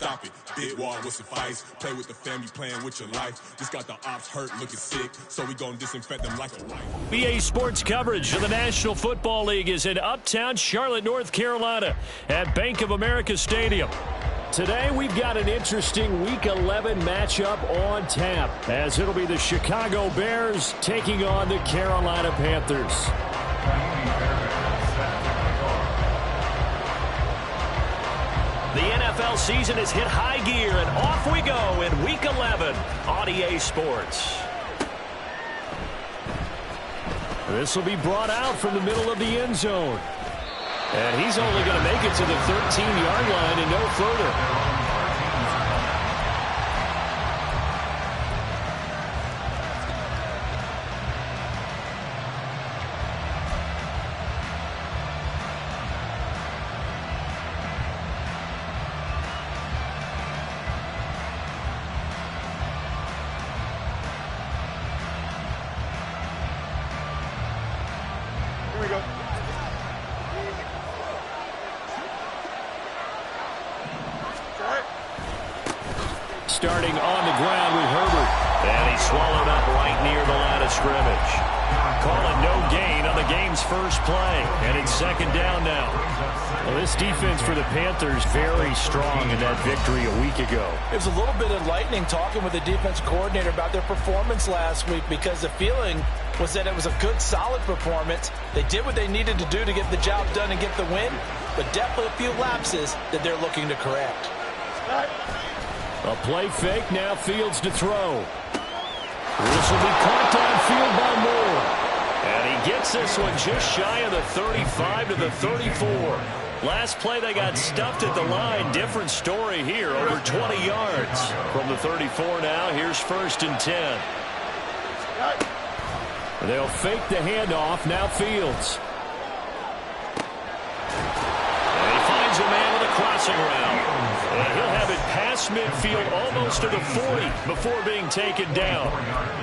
stop it. Big wall with some fights. Play with the family, playing with your life. Just got the ops hurt, looking sick, so we gon' disinfect them like a wipe. BA Sports coverage of the National Football League is in uptown Charlotte, North Carolina at Bank of America Stadium. Today, we've got an interesting Week 11 matchup on tap, as it'll be the Chicago Bears taking on the Carolina Panthers. The NFL season has hit high gear, and off we go in Week 11 on EA Sports. This will be brought out from the middle of the end zone. And he's only going to make it to the 13-yard line and no further. Here we go. Starting on the ground with Herbert. And he's swallowed up right near the line of scrimmage. Call it no gain on the game's first play. And it's second down now. Well, this defense for the Panthers very strong in that victory a week ago. It was a little bit enlightening talking with the defense coordinator about their performance last week, because the feeling was that it was a good, solid performance. They did what they needed to do to get the job done and get the win, but definitely a few lapses that they're looking to correct. A play fake, now Fields to throw. This will be caught downfield by Moore. And he gets this one just shy of the 35 to the 34. Last play they got stuffed at the line. Different story here, over 20 yards. From the 34 now, here's 1st and 10. They'll fake the handoff, now Fields. And he finds a man with a crossing route. And he'll have it past midfield almost to the 40 before being taken down.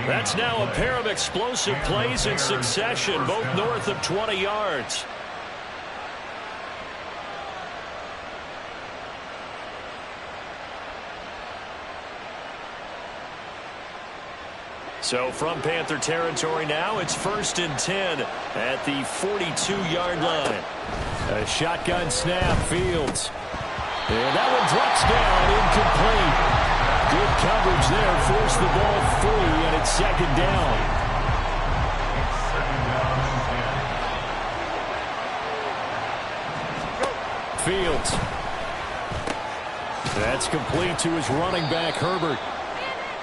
That's now a pair of explosive plays in succession, both north of 20 yards. So from Panther territory now, it's 1st and 10 at the 42-yard line. A shotgun snap, Fields. And that one drops down, incomplete. Good coverage there, forced the ball free, and it's second down. Fields. That's complete to his running back, Herbert.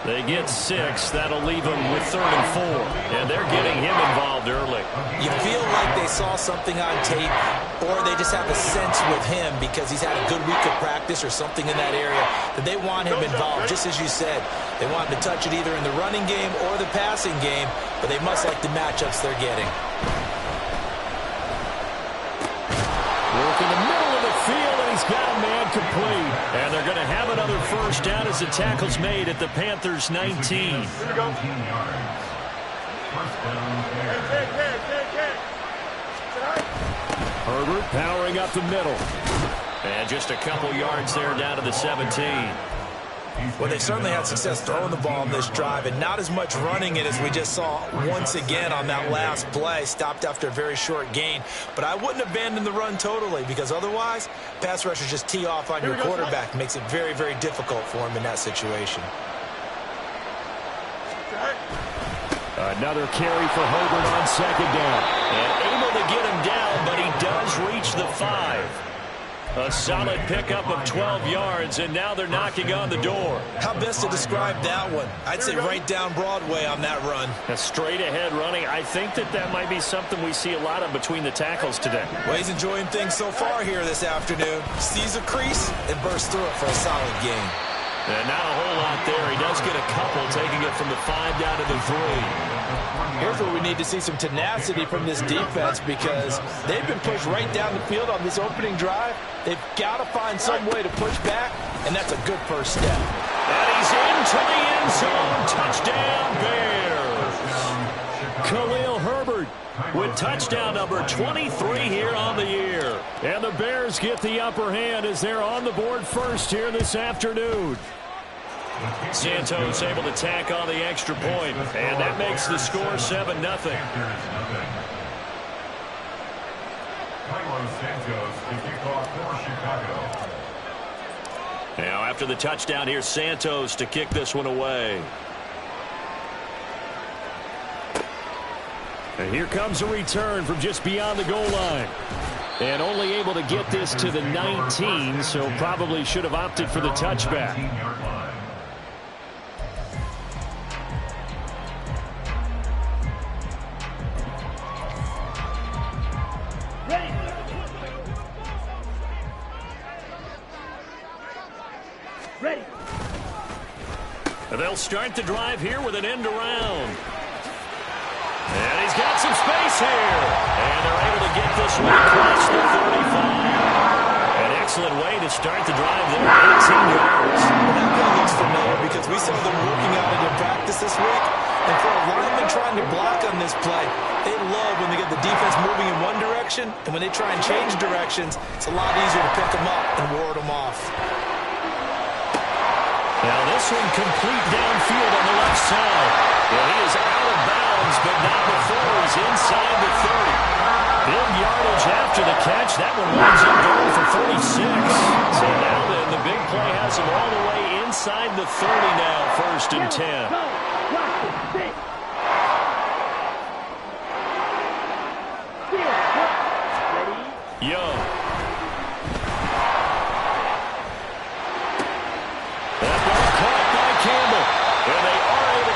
They get 6. That'll leave them with 3rd and 4. And they're getting him involved early. You feel like they saw something on tape, or they just have a sense with him because he's had a good week of practice or something in that area that they want him involved. Just as you said, they want him to touch it either in the running game or the passing game, but they must like the matchups they're getting. Work in the middle of the field, and he's got a man complete. And they're going to have another first down as the tackle's made at the Panthers' 19. Here we go. Herbert powering up the middle. And just a couple yards there down to the 17. Well, they certainly had success throwing the ball in this drive, and not as much running it as we just saw once again on that last play. Stopped after a very short gain. But I wouldn't abandon the run totally, because otherwise, pass rushers just tee off on your quarterback. Makes it very, very difficult for him in that situation. Another carry for Herbert on second down. And able to get him down, but he does reach the 5. A solid pickup of 12 yards, and now they're knocking on the door. How best to describe that one? I'd say right down Broadway on that run. A straight-ahead running. I think that might be something we see a lot of between the tackles today. Well, he's enjoying things so far here this afternoon. Sees a crease and bursts through it for a solid gain. And not a whole lot there. He does get a couple, taking it from the 5 down to the 3. Here's where we need to see some tenacity from this defense, because they've been pushed right down the field on this opening drive. They've got to find some way to push back, and that's a good first step. And he's into the end zone. Touchdown, Bears. Khalil Herbert Herbert with touchdown number 23 here on the year. And the Bears get the upper hand as they're on the board first here this afternoon. Santos able to tack on the extra point, and that makes the score 7-0. Now after the touchdown, here's Santos to kick this one away. And here comes a return from just beyond the goal line. And only able to get this to the 19, so probably should have opted for the touchback. Ready. They'll start the drive here with an end around. And he's got some space here. And they're able to get this one across the 35. An excellent way to start the drive there, 18 yards. That play looks familiar because we saw them working on it in practice this week. And for a lineman trying to block on this play, they love when they get the defense moving in one direction. And when they try and change directions, it's a lot easier to pick them up and ward them off. Now this one complete downfield on the left side. Well, he is out of bounds, but not before he's inside the 30. Big yardage after the catch. That one winds up going for 46. So now then, the big play has him all the way inside the 30 now, 1st and 10. Young.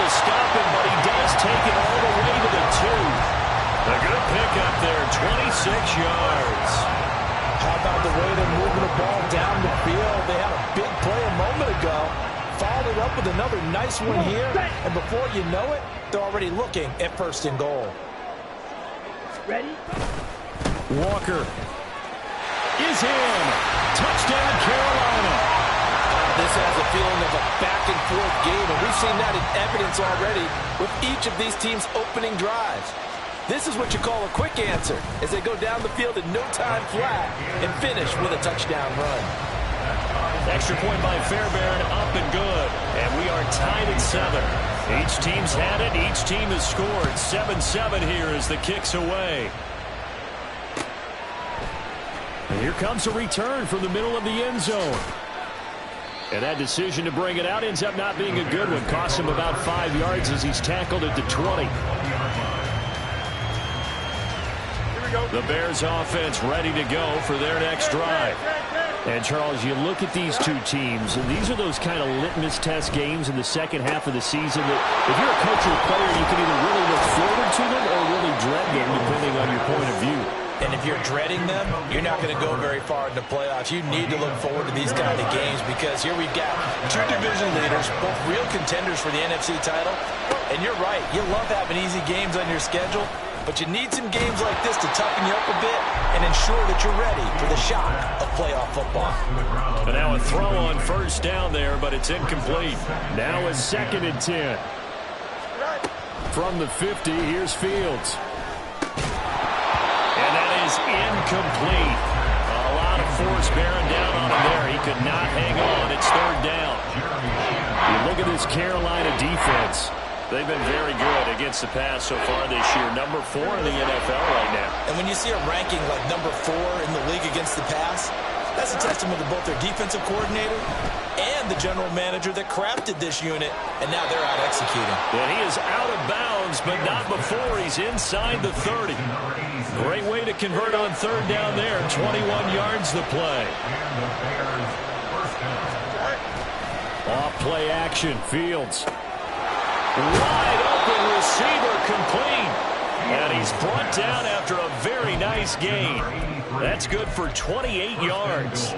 Stop him, but he does take it all the way to the 2. A good pickup there, 26 yards. How about the way they're moving the ball down the field? They had a big play a moment ago. Followed up with another nice one here. And before you know it, they're already looking at 1st and goal. Ready? Walker is in. Touchdown, Carolina. This has a feeling of a back-and-forth game, and we've seen that in evidence already with each of these teams' opening drives. This is what you call a quick answer, as they go down the field in no time flat and finish with a touchdown run. Extra point by Fairbairn, up and good. And we are tied at 7. Each team's had it, each team has scored. 7-7 here as the kick's away. And here comes a return from the middle of the end zone. And that decision to bring it out ends up not being a good one. Costs him about 5 yards as he's tackled at the 20. The Bears offense ready to go for their next drive. And, Charles, you look at these two teams, and these are those kind of litmus test games in the second half of the season that if you're a coach or a player, you can either really look forward to them or really dread them, depending on your point of view. And if you're dreading them, you're not going to go very far in the playoffs. You need to look forward to these kind of games because here we've got 2 division leaders, both real contenders for the NFC title. And you're right, you love having easy games on your schedule, but you need some games like this to toughen you up a bit and ensure that you're ready for the shock of playoff football. And now a throw on 1st down there, but it's incomplete. Now a 2nd and 10. From the 50, here's Fields. And that is incomplete. A lot of force bearing down on him there. He could not hang on. It's 3rd down. You look at this Carolina defense. They've been very good against the pass so far this year. Number 4 in the NFL right now. And when you see a ranking like number 4 in the league against the pass, that's a testament to both their defensive coordinator and the general manager that crafted this unit, and now they're out executing. Well, he is out of bounds, but not before he's inside the 30. Great way to convert on 3rd down there. 21 yards the play. Off play action, Fields. Wide open receiver complete. And he's brought down after a very nice gain. That's good for 28 yards.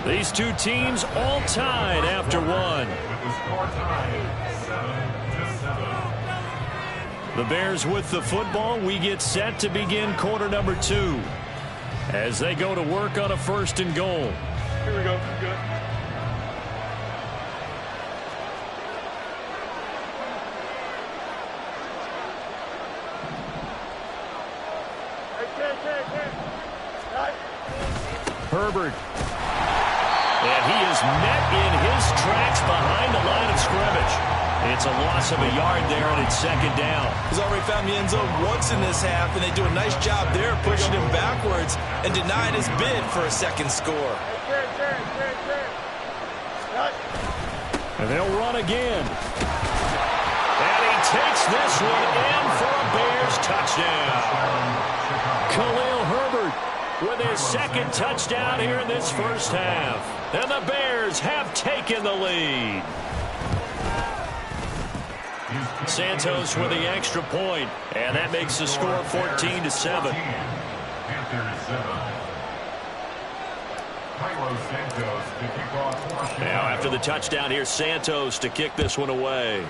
These two teams all tied after 1. The Bears with the football. We get set to begin quarter number 2 as they go to work on a 1st and goal. Here we go. Good. Herbert. And he is met in his tracks behind the line of scrimmage. It's a loss of a yard there, and it's second down. He's already found the end zone once in this half, and they do a nice job there pushing him backwards and denying his bid for a second score. And they'll run again. And he takes this one in for a Bears touchdown. Khalil Herbert with his second touchdown here in this first half. And the Bears have taken the lead. Santos with the extra point, and that makes the score 14-7. Now after the touchdown, here's Santos to kick this one away.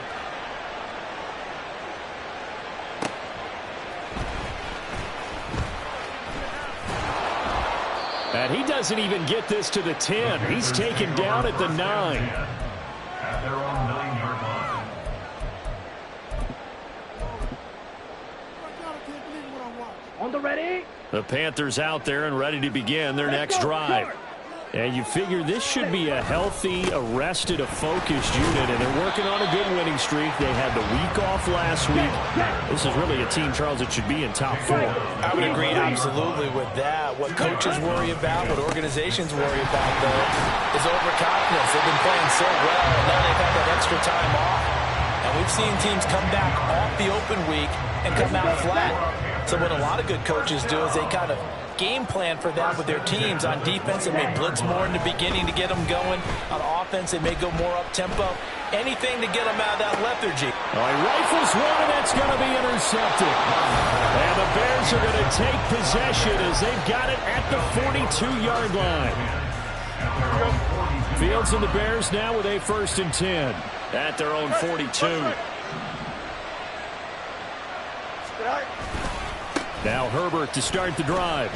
And he doesn't even get this to the 10. He's taken down at the 9. At their own 9-yard line. On the ready. The Panthers out there and ready to begin their next drive. And you figure this should be a healthy, arrested, a focused unit, and they're working on a good winning streak. They had the week off last week. This is really a team, Charles, that should be in top 4. I would agree absolutely with that. What coaches worry about, what organizations worry about, though, is overconfidence. They've been playing so well, and now they've had that extra time off. And we've seen teams come back off the open week and come out flat. So what a lot of good coaches do is they kind of game plan for that with their teams. On defense, they may blitz more in the beginning to get them going. On offense, they may go more up-tempo. Anything to get them out of that lethargy. Oh, he rifles one, and that's going to be intercepted. And the Bears are going to take possession as they've got it at the 42-yard line. Fields and the Bears now with a 1st and 10 at their own 42. Now Herbert to start the drive.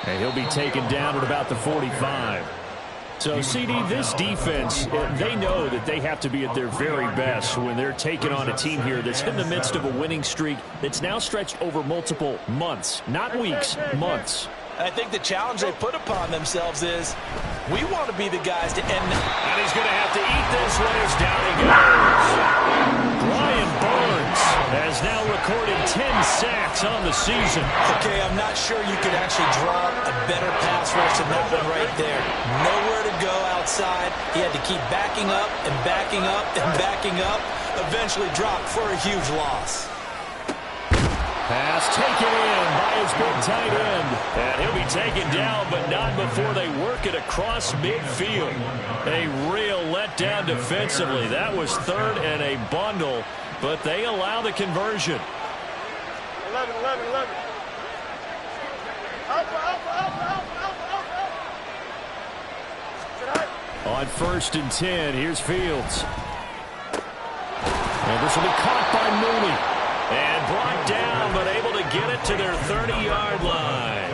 And he'll be taken down at about the 45. So, CD, this defense, they know that they have to be at their very best when they're taking on a team here that's in the midst of a winning streak that's now stretched over multiple months. Not weeks, months. I think the challenge they put upon themselves is we want to be the guys to end. And he's going to have to eat this one as down he goes. Brian Burns has now recorded 10 sacks on the season. Okay, I'm not sure you could actually draw a better pass rush than that one right there. Nowhere to go outside. He had to keep backing up and backing up and backing up. Eventually dropped for a huge loss. Pass taken in by his big tight end. And he'll be taken down, but not before they work it across midfield. A real letdown defensively. That was 3rd and a bundle, but they allow the conversion. 11. On 1st and 10, here's Fields. And this will be caught by Mooney. And brought down, but able to get it to their 30-yard line.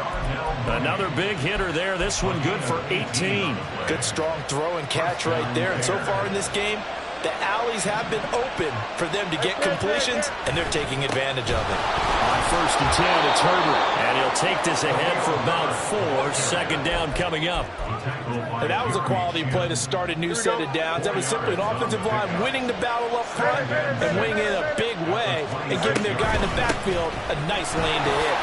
Another big hitter there. This one good for 18. Good strong throw and catch right there. And so far in this game, the alleys have been open for them to get completions, and they're taking advantage of it. On 1st and 10, it's Herbert. And he'll take this ahead for about 4. Second down coming up. And that was a quality play to start a new set of downs. That was simply an offensive line winning the battle up front and winning it in a big way and giving their guy in the backfield a nice lane to hit.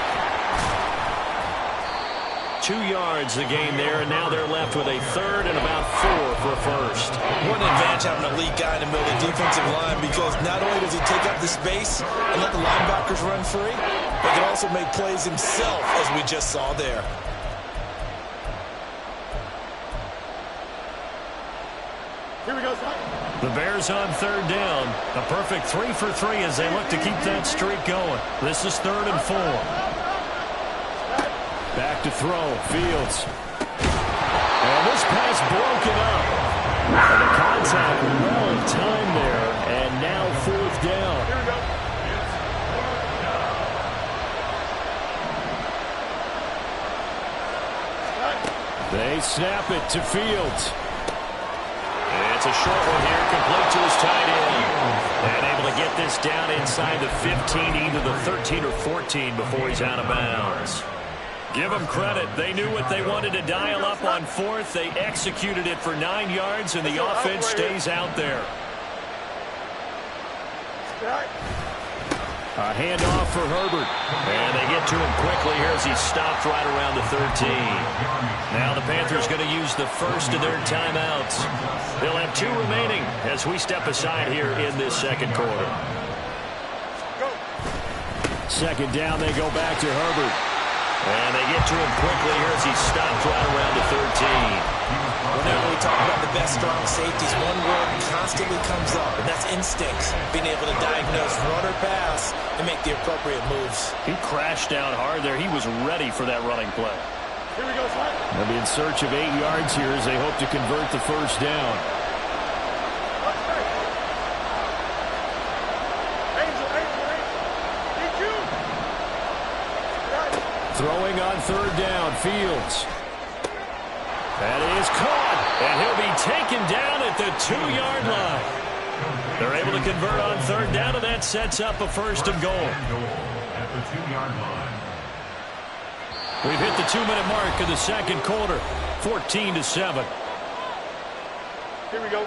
2 yards the game there, and now they're left with a 3rd and about 4 for 1st. What an advantage having a lead guy in the middle of the defensive line, because not only does he take up the space and let the linebackers run free, but he can also make plays himself, as we just saw there. Here we go, The Bears on 3rd down. A perfect 3 for 3 as they look to keep that streak going. This is 3rd and 4. Back to throw, Fields. And this pass broken up. And the contact well timed there. And now 4th down. They snap it to Fields. And it's a short one here, complete to his tight end. And able to get this down inside the 15, either the 13 or 14 before he's out of bounds. Give them credit. They knew what they wanted to dial up on fourth. They executed it for 9 yards, and the offense stays out there. A handoff for Herbert. And they get to him quickly here as he stopped right around the 13. Now the Panthers going to use the first of their timeouts. They'll have 2 remaining as we step aside here in this second quarter. Second down, they go back to Herbert. And they get to him quickly here as he stops right around the 13. Whenever we talk about the best strong safeties, one word constantly comes up, and that's instincts. Being able to diagnose run or pass and make the appropriate moves. He crashed down hard there. He was ready for that running play. Here we go, son. They'll be in search of 8 yards here as they hope to convert the first down. Throwing on third down, Fields. That is caught, and he'll be taken down at the 2-yard line. They're able to convert on third down, and that sets up a first and goal. At the 2-yard line. We've hit the 2-minute mark of the second quarter, 14-7. Here we go.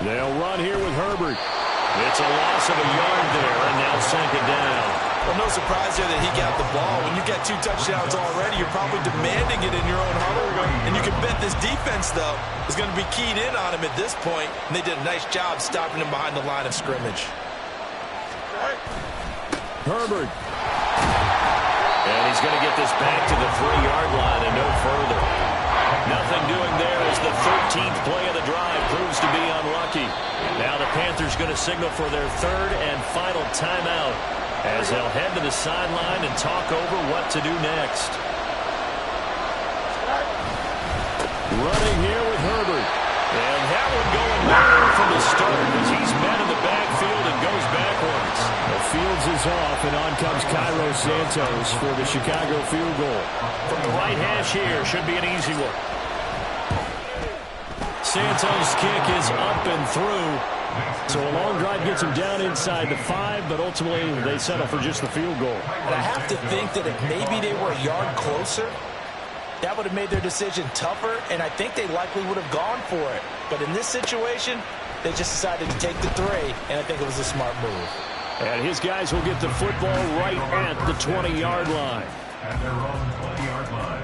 They'll run here with Herbert. It's a loss of a yard there, and now second down. Well, no surprise there that he got the ball. When you got 2 touchdowns already, you're probably demanding it in your own huddle. And you can bet this defense, though, is going to be keyed in on him at this point. And they did a nice job stopping him behind the line of scrimmage. Herbert. And he's going to get this back to the 3-yard line and no further. Nothing doing there as the 13th play of the drive proves to be unlucky. Now the Panthers going to signal for their third and final timeout as they'll head to the sideline and talk over what to do next. Running here with Herbert. And that one going nowhere from the start as he's met in the backfield and goes backwards. The Fields is off, and on comes Cairo Santos for the Chicago field goal. From the right hash here, should be an easy one. Santos' kick is up and through. So a long drive gets him down inside the 5, but ultimately they settle for just the field goal. And I have to think that if maybe they were a yard closer, that would have made their decision tougher, and I think they likely would have gone for it. But in this situation, they just decided to take the 3, and I think it was a smart move. And his guys will get the football right at the 20-yard line. At their own 20-yard line.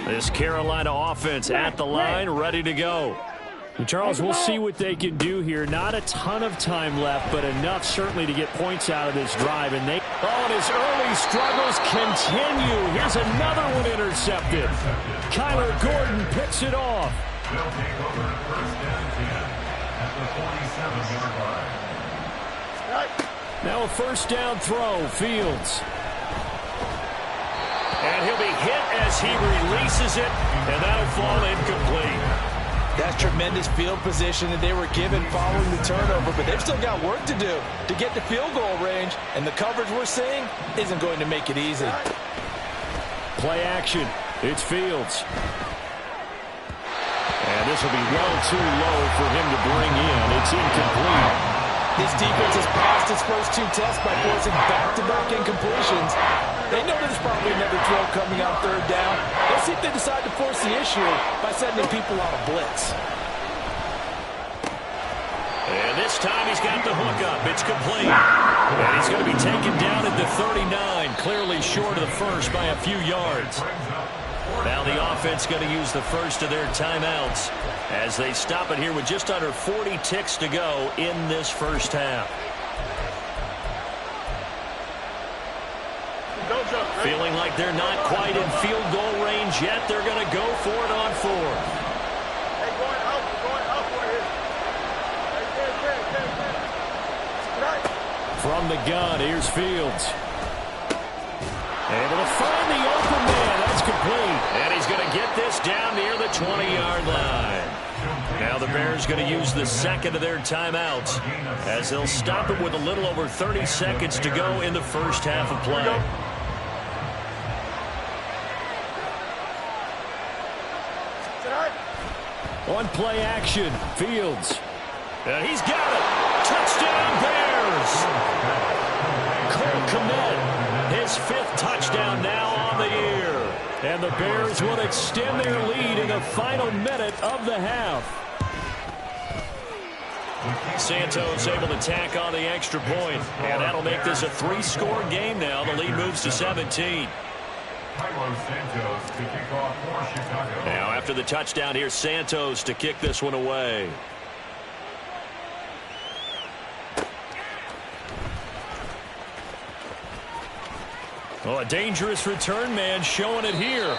This Carolina offense at the line, ready to go. And Charles, we'll see what they can do here. Not a ton of time left, but enough certainly to get points out of this drive. And his early struggles continue. Here's another one intercepted. Kyler Gordon picks it off. They'll take over first down 10 at the 47-yard line. Now a first down throw, Fields. And he'll be hit as he releases it, and that'll fall incomplete. That's tremendous field position that they were given following the turnover, but they've still got work to do to get the field goal range, and the coverage we're seeing isn't going to make it easy. Play action. It's Fields. And this will be well too low for him to bring in. It's incomplete. This defense has passed its first 2 tests by forcing back-to-back incompletions. They know there's probably another throw coming on third down. Let's see if they decide to force the issue by sending people on a blitz. And this time he's got the hook up. It's complete. And he's going to be taken down at the 39, clearly short of the first by a few yards. Now the offense going to use the first of their timeouts as they stop it here with just under 40 ticks to go in this first half. Feeling like they're not quite in field goal range yet. They're going to go for it on 4. Hey, going out for it. From the gun, here's Fields. Able to find the open man. That's complete. And he's going to get this down near the 20-yard line. Now the Bears going to use the second of their timeouts as they'll stop it with a little over 30 seconds to go in the first half of play. On play action, Fields. And he's got it. Touchdown, Bears. Cole Kmet, his 5th touchdown now on the year. And the Bears will extend their lead in the final minute of the half. Santos able to tack on the extra point, and that'll make this a 3-score game now. The lead moves to 17. Now after the touchdown, here's Santos to kick this one away. Oh, a dangerous return man showing it here.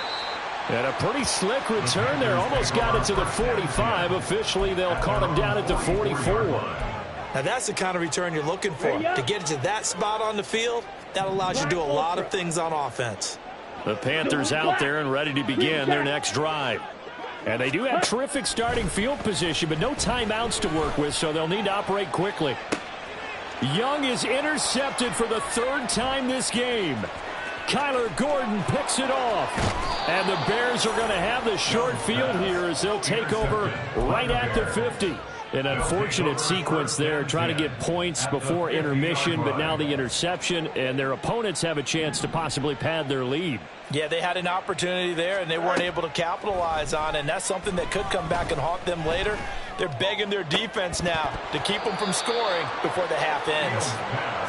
And a pretty slick return there. Almost got it to the 45. Officially, they'll call him down at the 44. Now, that's the kind of return you're looking for. To get it to that spot on the field, that allows you to do a lot of things on offense. The Panthers out there and ready to begin their next drive. And they do have terrific starting field position, but no timeouts to work with, so they'll need to operate quickly. Young is intercepted for the 3rd time this game. Kyler Gordon picks it off. And the Bears are going to have the short field here as they'll take over right at the 50. An unfortunate sequence there, trying to get points before intermission, but now the interception, and their opponents have a chance to possibly pad their lead. Yeah, they had an opportunity there, and they weren't able to capitalize on it, and that's something that could come back and haunt them later. They're begging their defense now to keep them from scoring before the half ends.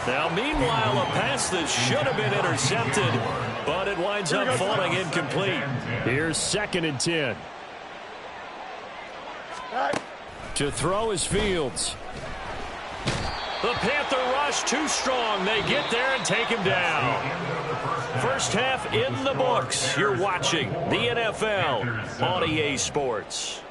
Now, meanwhile, a pass that should have been intercepted, but it winds up falling incomplete. Here's 2nd and 10. To throw is Fields. The Panther rush too strong. They get there and take him down. First half in the books. You're watching the NFL on EA Sports.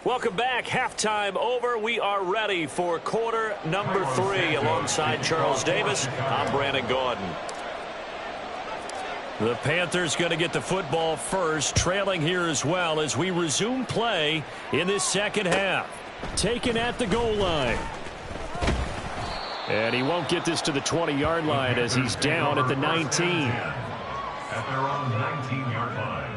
Welcome back. Halftime over. We are ready for quarter number 3. Alongside Charles Davis, I'm Brandon Gaudin. The Panthers going to get the football first, trailing here as well as we resume play in this second half. Taken at the goal line. And he won't get this to the 20-yard line as he's down at the 19. At their own 19-yard line.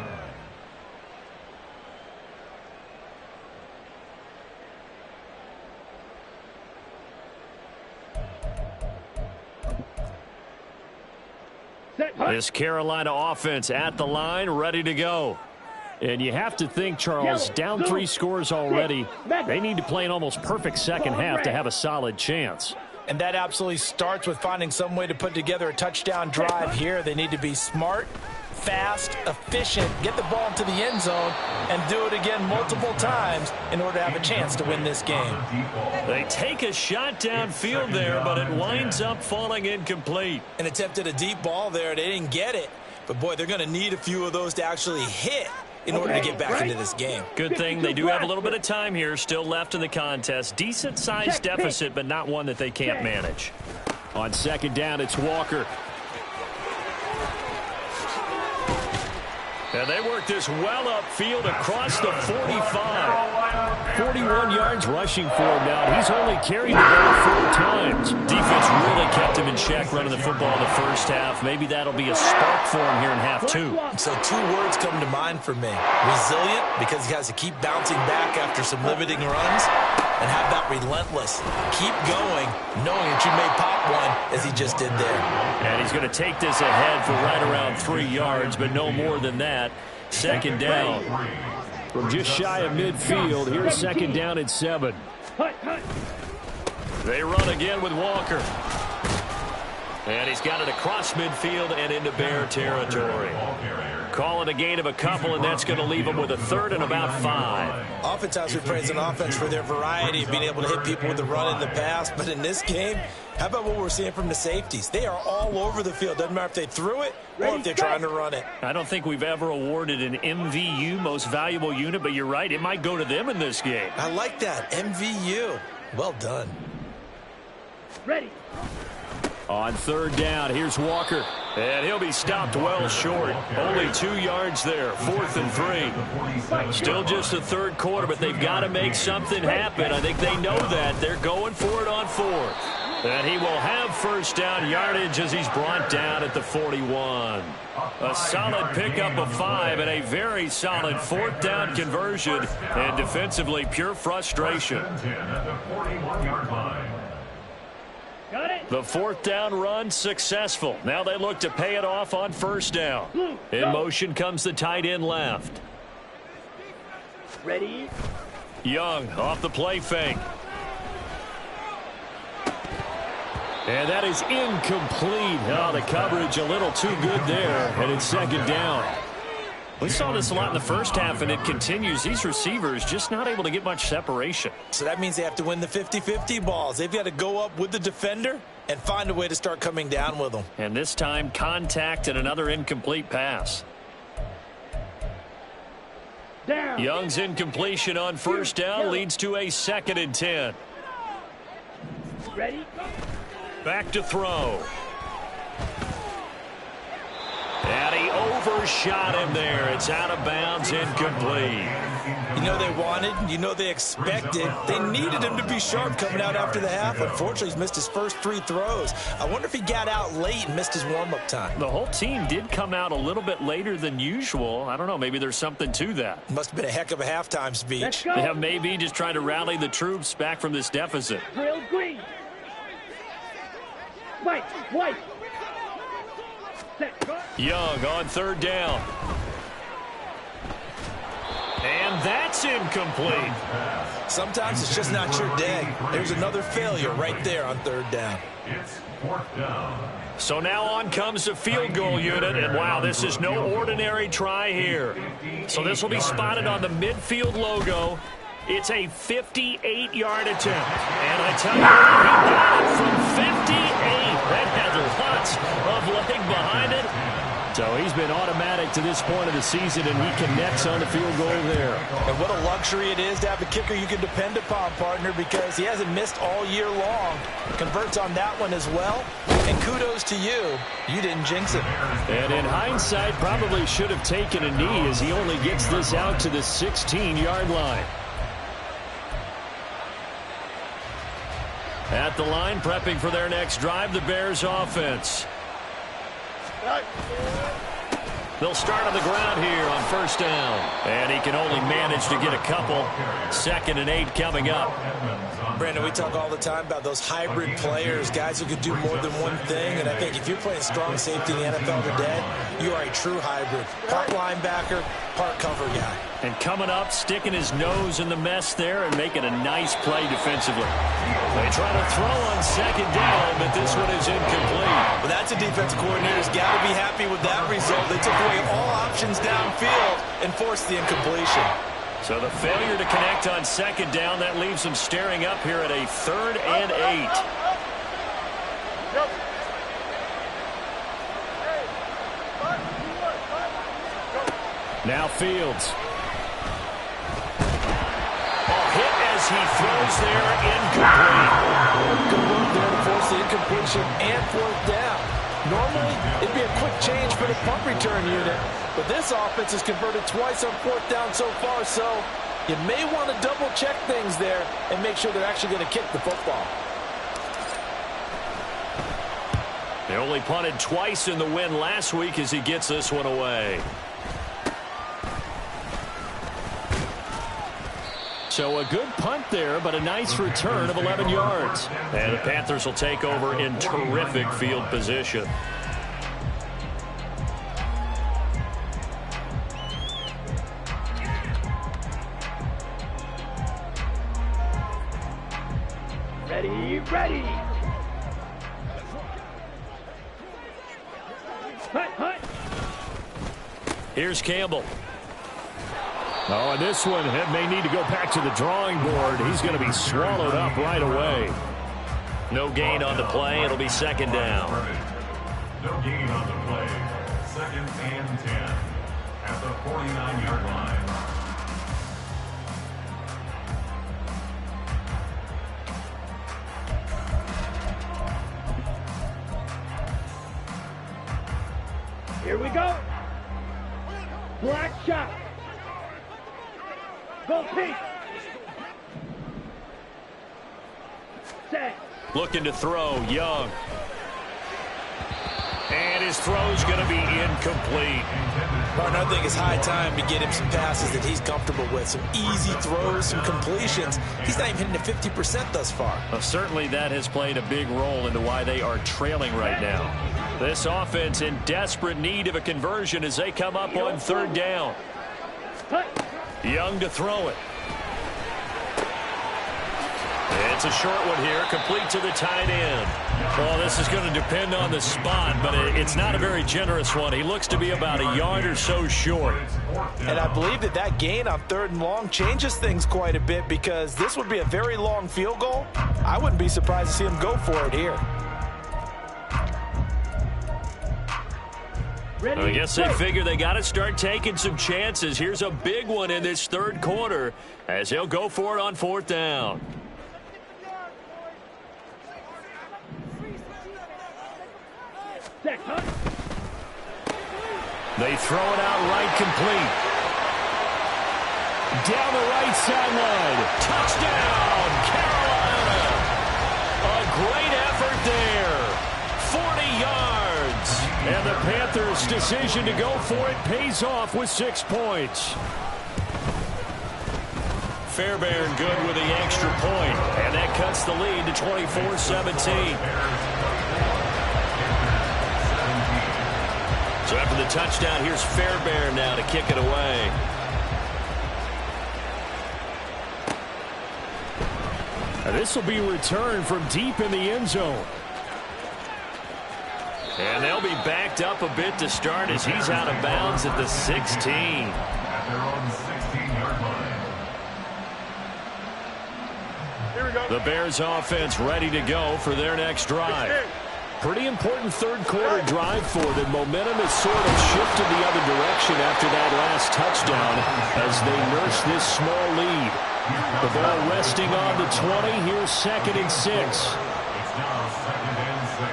This Carolina offense at the line, ready to go. And you have to think, Charles, down 3 scores already. They need to play an almost perfect second half to have a solid chance. And that absolutely starts with finding some way to put together a touchdown drive here. They need to be smart, fast, efficient, get the ball into the end zone, and do it again multiple times in order to have a chance to win this game. They take a shot downfield there, but it winds up falling incomplete. An attempt at a deep ball there. They didn't get it. But, boy, they're going to need a few of those to actually hit in order to get back into this game. Good thing they do have a little bit of time here still left in the contest. Decent-sized deficit, but not one that they can't manage. On 2nd down, it's Walker. And they work this well upfield across the 45. 41 yards rushing for him now. He's only carried the ball 4 times. Defense really kept him in check running the football in the first half. Maybe that'll be a spark for him here in half 2. So 2 words come to mind for me. Resilient, because he has to keep bouncing back after some limiting runs. And how about relentless? Keep going, knowing that you may pop one as he just did there. And he's going to take this ahead for right around 3 yards, but no more than that. 2nd down. From just shy of midfield, here's 2nd down and 7. They run again with Walker. And he's got it across midfield and into Bear territory. Call it a gain of a couple, and that's going to leave them with a third and about 5. Oftentimes we praise an offense for their variety of being able to hit people with the run in the pass, but in this game, how about what we're seeing from the safeties? They are all over the field. Doesn't matter if they threw it or if they're trying to run it. I don't think we've ever awarded an MVU, most valuable unit, but you're right, it might go to them in this game. I like that, MVU. Well done. Ready. On third down, here's Walker. And he'll be stopped well short. Only 2 yards there, 4th and 3. Still just the third quarter, but they've got to make something happen. I think they know that. They're going for it on 4th. And he will have first down yardage as he's brought down at the 41. A solid pickup of 5 and a very solid 4th down conversion. And defensively, pure frustration. The 4th down run successful. Now they look to pay it off on first down. In motion comes the tight end left. Ready. Young off the play fake. And that is incomplete. Oh, the coverage a little too good there, and it's second down. We saw this a lot in the first half, and it continues. These receivers just not able to get much separation. So that means they have to win the 50-50 balls. They've got to go up with the defender and find a way to start coming down with them. And this time, contact and another incomplete pass. Down. Young's incompletion on first down leads to a 2nd and 10. Ready. Back to throw. And he overshot him there. It's out of bounds, incomplete. You know they wanted, you know they expected. They needed him to be sharp coming out after the half. Unfortunately, he's missed his first 3 throws. I wonder if he got out late and missed his warm-up time. The whole team did come out a little bit later than usual. I don't know, maybe there's something to that. Must have been a heck of a halftime speech. Let's go. Yeah, maybe just trying to rally the troops back from this deficit. Drill green. White. White. Set. Go. Young on third down. And that's incomplete. Sometimes it's just not your day. There's another failure right there on third down. It's 4th down. So now on comes the field goal unit, and wow, this is no ordinary try here. So this will be spotted on the midfield logo. It's a 58-yard attempt. And I tell you what, he got it from 58. That has lots of leg behind it. So he's been automatic to this point of the season, and he connects on the field goal there. And what a luxury it is to have a kicker you can depend upon, partner, because he hasn't missed all year long. Converts on that one as well. And kudos to you. You didn't jinx it. And in hindsight, probably should have taken a knee as he only gets this out to the 16-yard line. At the line, prepping for their next drive, the Bears offense. They'll start on the ground here on first down. And he can only manage to get a couple. 2nd and 8 coming up. Brandon, we talk all the time about those hybrid players, guys who could do more than one thing. And I think if you're playing strong safety in the NFL today, you are a true hybrid. Part linebacker, part cover guy. And coming up, sticking his nose in the mess there and making a nice play defensively. They try to throw on second down, but this one is incomplete. Well, that's a defensive coordinator's got to be happy with that result. They took away all options downfield and forced the incompletion. So the failure to connect on second down, that leaves them staring up here at a 3rd and 8. Now Fields. Hit as he throws there, incomplete. Good work there to force the incompletion and 4th down. Normally, it'd be a quick change for the punt return unit, but this offense has converted twice on 4th down so far, so you may want to double-check things there and make sure they're actually going to kick the football. They only punted twice in the win last week as he gets this one away. So a good punt there, but a nice return of 11 yards. And the Panthers will take over in terrific field position. Ready, ready. Hut, hut. Here's Campbell. Oh, and this one may need to go back to the drawing board. He's going to be swallowed up right away. No gain on the play. It'll be second down. No gain on the play. 2nd and 10 at the 49-yard line. Here we go. Black shot. Go pink. Set. Looking to throw, Young. And his throw's going to be incomplete. Martin, I think it's high time to get him some passes that he's comfortable with. Some easy throws, some completions. He's not even hitting the 50% thus far. Well, certainly that has played a big role into why they are trailing right now. This offense in desperate need of a conversion as they come up on 3rd down. Young to throw it. It's a short one here, complete to the tight end. Well, this is going to depend on the spot, but it's not a very generous one. He looks to be about a yard or so short. And I believe that gain on 3rd and long changes things quite a bit because this would be a very long field goal. I wouldn't be surprised to see him go for it here. I guess they figure they got to start taking some chances. Here's a big one in this 3rd quarter as he'll go for it on 4th down. They throw it out right, complete. Down the right sideline. Touchdown, Carolina. A great effort there. 40 yards. And the Panthers' decision to go for it pays off with 6 points. Fairbairn good with the extra point. And that cuts the lead to 24-17. So after the touchdown, here's Fairbairn now to kick it away. This will be returned from deep in the end zone. And they'll be backed up a bit to start as he's out of bounds at the 16. At their own 16-yard line. Here we go. The Bears offense ready to go for their next drive. Pretty important 3rd quarter drive for them. Momentum has sort of shifted the other direction after that last touchdown as they nurse this small lead. The ball resting on the 20. Here's 2nd and 6. It's now 2nd and 6.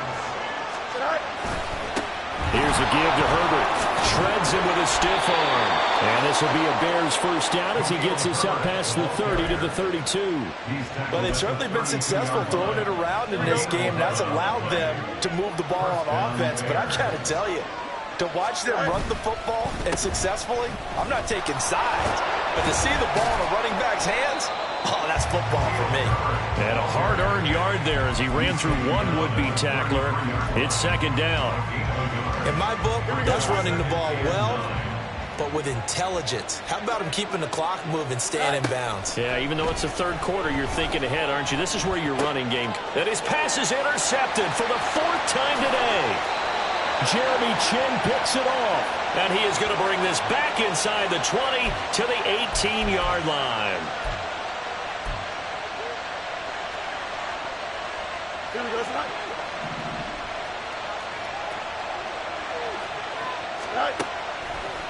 Here's a give to Herbert. Shreds him with a stiff arm. And this will be a Bears first down as he gets us up past the 30 to the 32. Well, they've certainly been successful throwing it around in this game. That's allowed them to move the ball on offense. But I've got to tell you, to watch them run the football and successfully, I'm not taking sides. But to see the ball in a running back's hands, oh, that's football for me. And a hard-earned yard there as he ran through one would-be tackler. It's 2nd down. In my book, that's running the ball well, but with intelligence. How about him keeping the clock moving, staying in bounds? Yeah, even though it's the 3rd quarter, you're thinking ahead, aren't you? This is where your running game. And his pass is intercepted for the 4th time today. Jeremy Chin picks it off. And he is going to bring this back inside the 20 to the 18-yard line. Here we go, son.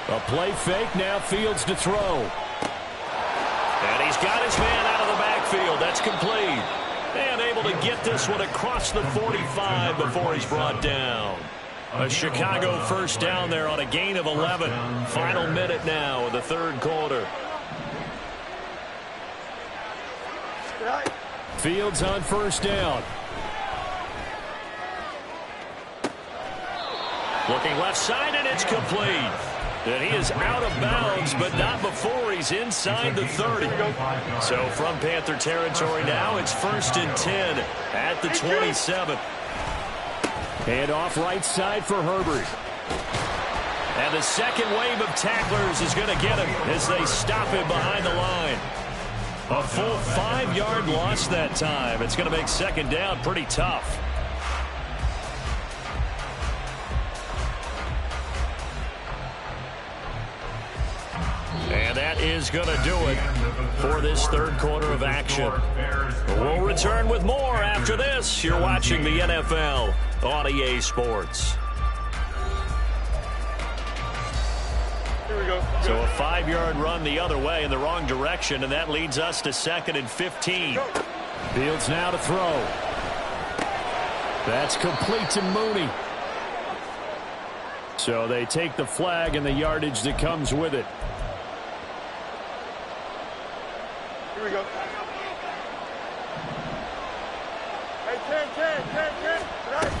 A play fake, now Fields to throw. And he's got his man out of the backfield. That's complete. And able to get this one across the 45 before he's brought down. A Chicago first down there on a gain of 11. Final minute now of the 3rd quarter. Fields on first down. Looking left side, and it's complete. And he is out of bounds, but not before he's inside the 30. So from Panther territory now, it's 1st and 10 at the 27. And off right side for Herbert. And the second wave of tacklers is going to get him as they stop him behind the line. A full 5-yard loss that time. It's going to make 2nd down pretty tough. is going to do it for this third quarter of action. We'll return with more after this. You're watching the NFL on EA Sports. Here we go. So a 5-yard run the other way in the wrong direction, and that leads us to 2nd and 15. Fields now to throw. That's complete to Mooney. So they take the flag and the yardage that comes with it. Here we go. Hey, 10. Right.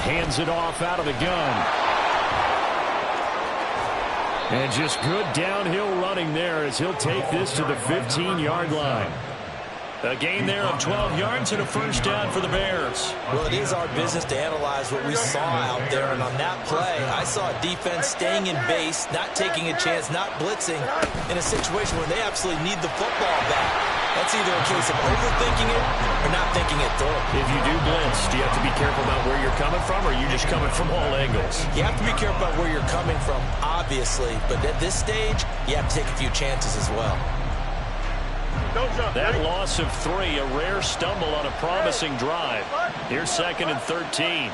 Hands it off out of the gun. And just good downhill running there as he'll take this to the 15-yard line. A gain there of 12 yards and a first down for the Bears. Well, it is our business to analyze what we saw out there. And on that play, I saw a defense staying in base, not taking a chance, not blitzing in a situation where they absolutely need the football back. That's either a case of overthinking it or not thinking it through. If you do blitz, do you have to be careful about where you're coming from, or are you just coming from all angles? You have to be careful about where you're coming from, obviously. But at this stage, you have to take a few chances as well. Don't jump. That Ready? loss of 3, a rare stumble on a promising drive. Here's 2nd and 13.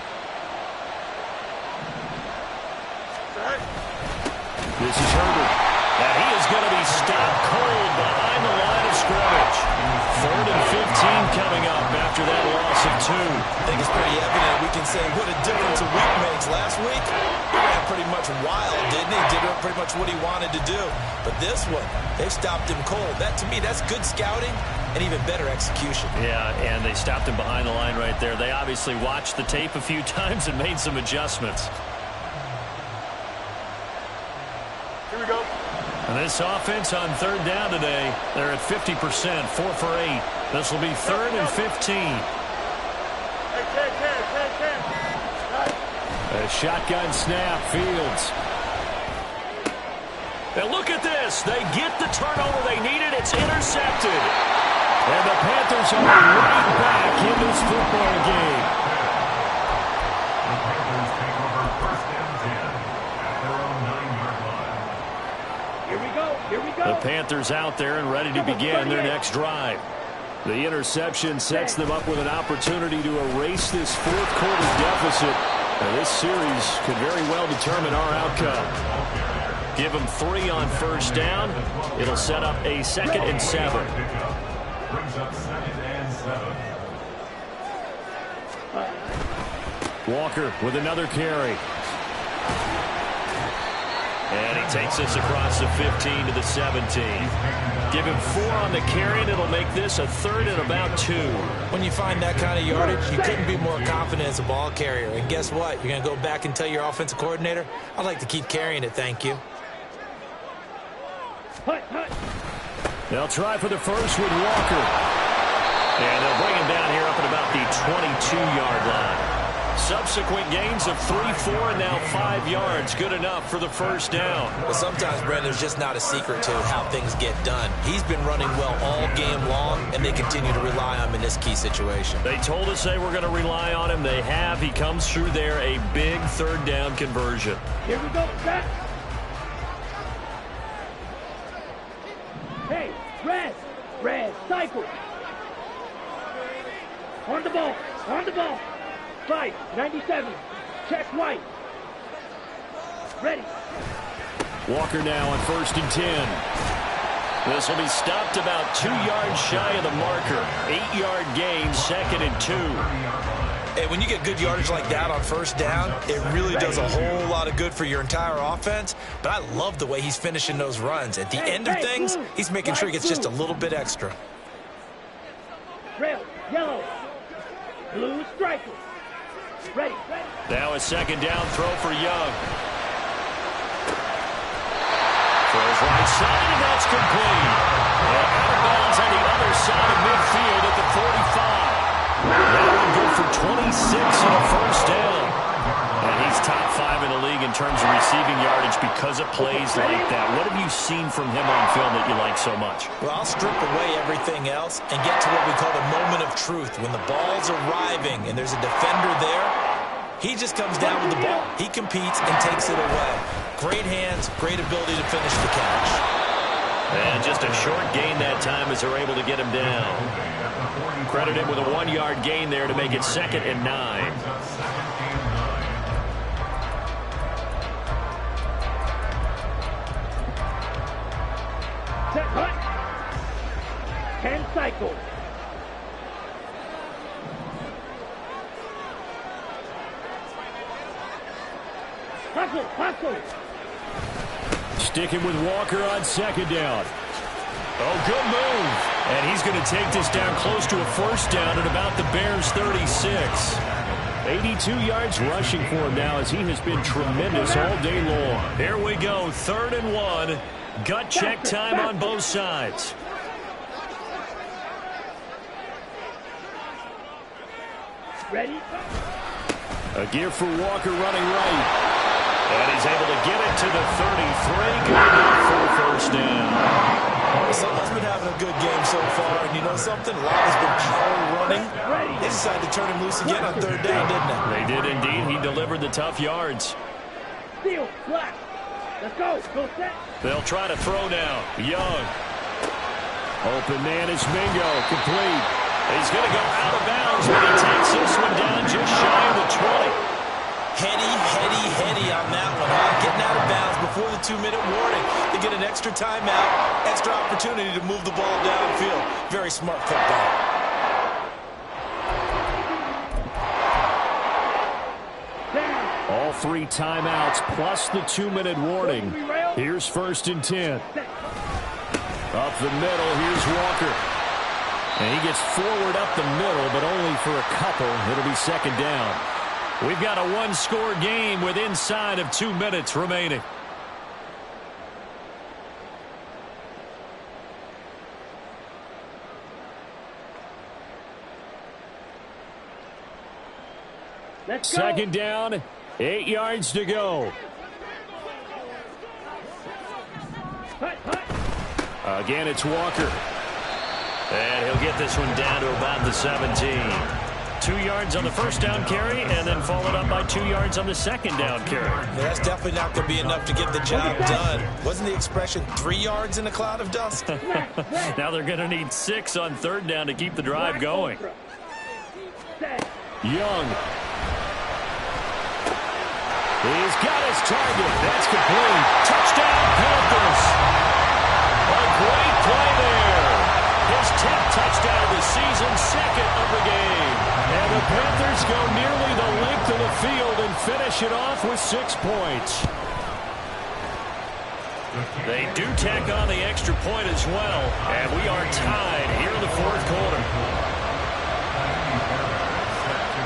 Right. This is Herbert. And he is going to be stopped cold behind the line of scrimmage. 3rd and 15 coming up after that loss of 2. I think it's pretty evident. We can say what a difference a week makes. Last week, he ran pretty much wild, didn't he? Did pretty much what he wanted to do. But this one, they stopped him cold. That, to me, that's good scouting and even better execution. Yeah, and they stopped him behind the line right there. They obviously watched the tape a few times and made some adjustments. Here we go. And this offense on 3rd down today, they're at 50%, 4 for 8. This will be 3rd and 15. Hey, 10. Right. A shotgun snap, Fields. And look at this. They get the turnover they needed. It's intercepted. And the Panthers are right back in this football game. The Panthers take over 1st and 10 at their own 9-yard line. Here we go. The Panthers out there and ready to begin their next drive. The interception sets them up with an opportunity to erase this 4th quarter deficit. And this series could very well determine our outcome. Give them 3 on 1st down. It'll set up a 2nd and 7. Brings up 2nd and 7. Walker with another carry. And he takes us across the 15 to the 17. Give him 4 on the carry, and it'll make this a 3rd and about 2. When you find that kind of yardage, you couldn't be more confident as a ball carrier. And guess what? You're going to go back and tell your offensive coordinator, I'd like to keep carrying it, thank you. They'll try for the first with Walker. And they'll bring him down here up at about the 22-yard line. Subsequent gains of 3, 4, and now 5 yards. Good enough for the first down. But sometimes, Brent, there's just not a secret to how things get done. He's been running well all game long, and they continue to rely on him in this key situation. They told us they were going to rely on him. They have. He comes through there, a big 3rd down conversion. Here we go. Set. Hey, red, cycle. On the ball. 5, 97. Check white. Ready. Walker now on 1st and 10. This will be stopped about 2 yards shy of the marker. 8-yard gain, 2nd and 2. And when you get good yardage like that on 1st down, it really does a whole lot of good for your entire offense. But I love the way he's finishing those runs. At the end of things, he's making sure he gets just a little bit extra. Red, yellow, blue striker. Ready. Now a 2nd down throw for Young. Throws right side, and that's complete. And out of bounds on the other side of midfield at the 45. That one good for 26 and a first down. And he's top 5 in the league in terms of receiving yardage because of plays like that. What have you seen from him on film that you like so much? Well, I'll strip away everything else and get to what we call the moment of truth. When the ball's arriving and there's a defender there, he just comes down with the ball. He competes and takes it away. Great hands, great ability to finish the catch. And just a short gain that time as they're able to get him down. Credit him with a 1-yard gain there to make it 2nd and 9. Set, hut. 10 cycles. Hustle, hustle. Sticking with Walker on 2nd down. Oh, good move. And he's going to take this down close to a 1st down at about the Bears' 36. 82 yards rushing for him now as he has been tremendous all day long. Here we go, 3rd and 1. Gut check time on both sides. Ready? A gear for Walker running right. And he's able to get it to the 33. Good enough for a 1st down. Someone's been having a good game so far, and you know something? A lot has been power running. They decided to turn him loose again on 3rd down, didn't they? They did indeed. He delivered the tough yards. Steal, black. Let's go. Go set. They'll try to throw now. Young. Open man is Mingo. Complete. He's going to go out of bounds, but he takes this one down just shy of the 20. Heady on that one, huh? Getting out of bounds before the 2-minute warning. They get an extra timeout, extra opportunity to move the ball downfield. Very smart football. All 3 timeouts plus the 2-minute warning. Here's 1st and 10. Up the middle, here's Walker. And he gets forward up the middle, but only for a couple. It'll be 2nd down. We've got a 1-score game with inside of 2 minutes remaining. Let's go. 2nd down, 8 yards to go. Hut, hut. Again, it's Walker. And he'll get this one down to about the 17. 2 yards on the 1st down carry, and then followed up by 2 yards on the 2nd down carry. Yeah, that's definitely not going to be enough to get the job done. Wasn't the expression 3 yards in a cloud of dust? Now they're going to need 6 on 3rd down to keep the drive going. Young. He's got his target. That's complete. Touchdown, Panthers. A great play there. His 10th touchdown of the season, 2nd of the game. And the Panthers go nearly the length of the field and finish it off with 6 points. They do tack on the extra point as well, and we are tied here in the 4th quarter.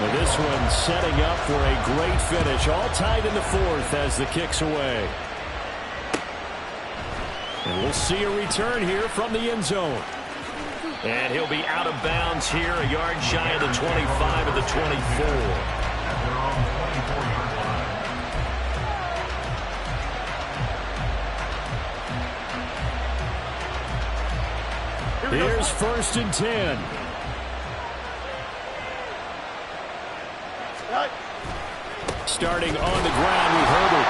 Well, this one setting up for a great finish, all tied in the 4th as the kick's away. And we'll see a return here from the end zone. And he'll be out of bounds here, a yard shy of the 25 of the 24. Here's 1st and 10. Starting on the ground with Herbert.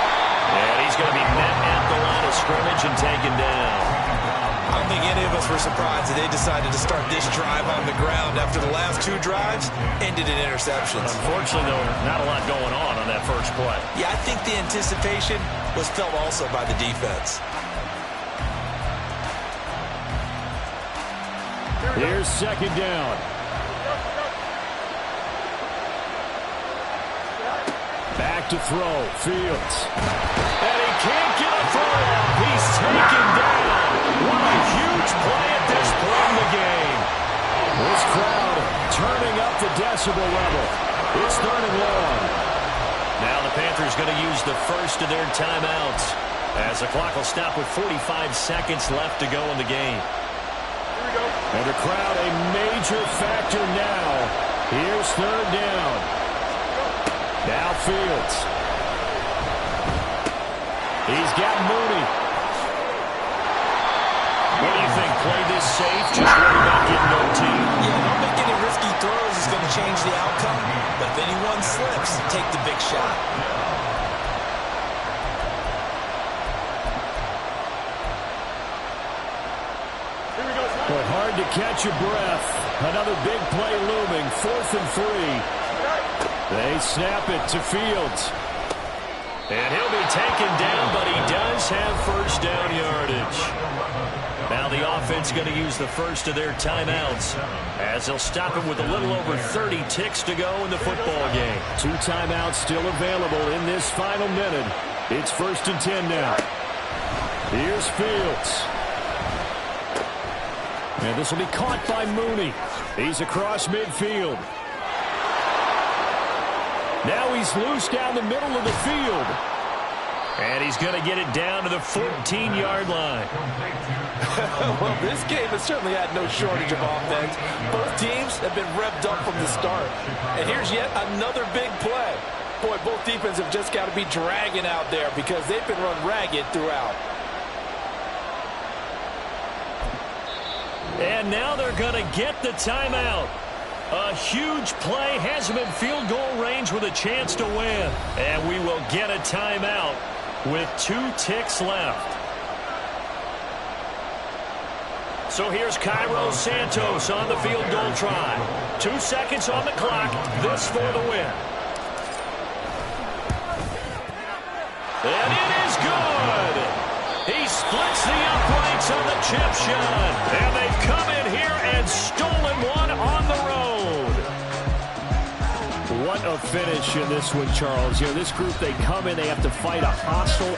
And he's going to be met at the line of scrimmage and taken down. I don't think any of us were surprised that they decided to start this drive on the ground after the last 2 drives ended in interceptions. Unfortunately, though, not a lot going on that first play. Yeah, I think the anticipation was felt also by the defense. Here's 2nd down. Back to throw. Fields. And he can't get a throw off. He's taken down. What a huge play at this point in the game. This crowd turning up the decibel level. It's 3rd and long. Now the Panthers going to use the first of their timeouts as the clock will stop with 45 seconds left to go in the game. And the crowd a major factor now. Here's 3rd down. Now Fields. He's got Mooney. What do you think? Play this safe? Just worry about getting OT. Yeah, don't make any risky throws. It's going to change the outcome. But if anyone slips, take the big shot. to catch a breath. Another big play looming. 4th and 3. They snap it to Fields. And he'll be taken down, but he does have first down yardage. Now the offense going to use the first of their timeouts as they'll stop it with a little over 30 ticks to go in the football game. 2 timeouts still available in this final minute. It's 1st and 10 now. Here's Fields. And this will be caught by Mooney. He's across midfield. Now he's loose down the middle of the field. And he's going to get it down to the 14-yard line. Well, this game has certainly had no shortage of offense. Both teams have been revved up from the start. And here's yet another big play. Boy, both defenses have just got to be dragging out there because they've been run ragged throughout. And now they're going to get the timeout. A huge play has him in field goal range with a chance to win. And we will get a timeout with 2 ticks left. So here's Cairo Santos on the field goal try. 2 seconds on the clock. This for the win. And it is good. He splits the uprights on the chip shot. And they've come in here and stolen one on the road. What a finish in this one, Charles. You know, this group, they come in, they have to fight a hostile